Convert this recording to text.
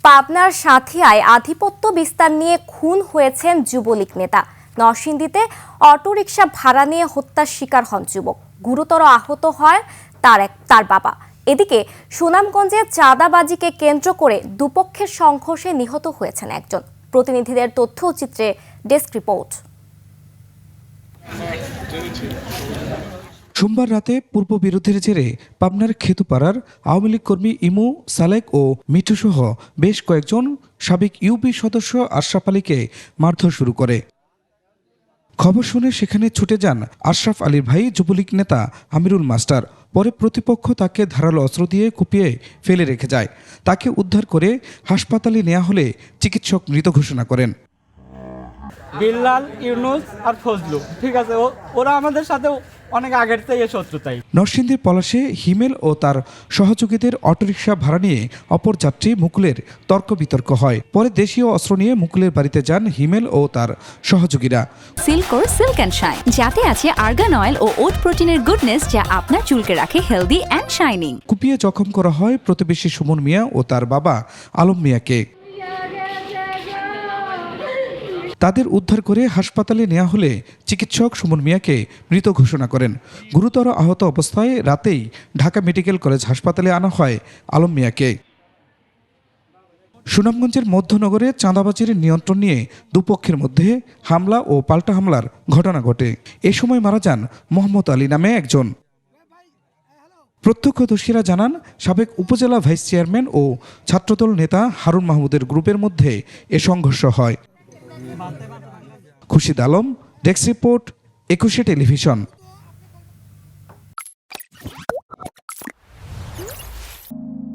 পাবনার সাঁথিয়ায় আধিপত্য বিস্তার নিয়ে খুন হয়েছেন যুবলীগ নেতা। নরসিংদীতে অটোরিকশা ভাড়া নিয়ে হত্যার শিকার হন যুবক। গুরুতর আহত হয় তার বাবা। এদিকে সুনামগঞ্জে চাঁদাবাজিকে কেন্দ্র করে দুপক্ষের সংঘর্ষে নিহত হয়েছেন একজন। প্রতিনিধিদের তথ্য ও চিত্রে ডেস্ক রিপোর্ট। সোমবার রাতে পূর্ব বিরোধের জেরে পাবনার খেতুপাড়ার আওয়ামী লীগ কর্মী ইমু, সালেক ও মিঠু সহ বেশ কয়েকজন সাবেক ইউপি সদস্য আশরাফ আলীকে মারধর শুরু করে। খবর শুনে সেখানে ছুটে যান আশরাফ আলীর ভাই যুবলীগ নেতা আমিরুল মাস্টার। পরে প্রতিপক্ষ তাকে ধারালো অস্ত্র দিয়ে কুপিয়ে ফেলে রেখে যায়। তাকে উদ্ধার করে হাসপাতালে নেওয়া হলে চিকিৎসক মৃত ঘোষণা করেন। বিল্লাল, ইউনুস আর ফজলু, ঠিক আছে, ওরা আমাদের সাথে অনেক আগের থেকে শত্রুতাই। নরসিংদীর পলাশে হিমেল ও তার সহযোগীদের অটোরিকশা ভাড়া নিয়ে অপর যাত্রী মুকুলের তর্ক বিতর্ক হয়। পরে দেশীয় অস্ত্র নিয়ে মুকুলের বাড়িতে যান হিমেল ও তার সহযোগীরা। সিল্কোর সিল্ক অ্যান্ড শাইন, যাতে আছে আর্গান অয়েল ও ওট প্রোটিনের গুডনেস, যা আপনার চুলকে রাখে হেলদি অ্যান্ড শাইনিং। কুপিয়ে জখম করা হয় প্রতিবেশী সুমন মিয়া ও তার বাবা আলম মিয়াকে। তাদের উদ্ধার করে হাসপাতালে নেওয়া হলে চিকিৎসক সুমন মিয়াকে মৃত ঘোষণা করেন। গুরুতর আহত অবস্থায় রাতেই ঢাকা মেডিকেল কলেজ হাসপাতালে আনা হয় আলম মিয়াকে। সুনামগঞ্জের মধ্যনগরে চাঁদাবাজির নিয়ন্ত্রণ নিয়ে দুপক্ষের মধ্যে হামলা ও পাল্টা হামলার ঘটনা ঘটে। এ সময় মারা যান মোহাম্মদ আলী নামে একজন। প্রত্যক্ষদর্শীরা জানান, সাবেক উপজেলা ভাইস চেয়ারম্যান ও ছাত্রদল নেতা হারুন মাহমুদের গ্রুপের মধ্যে এ সংঘর্ষ হয়। Khurshid Alam, desk report, 21 television.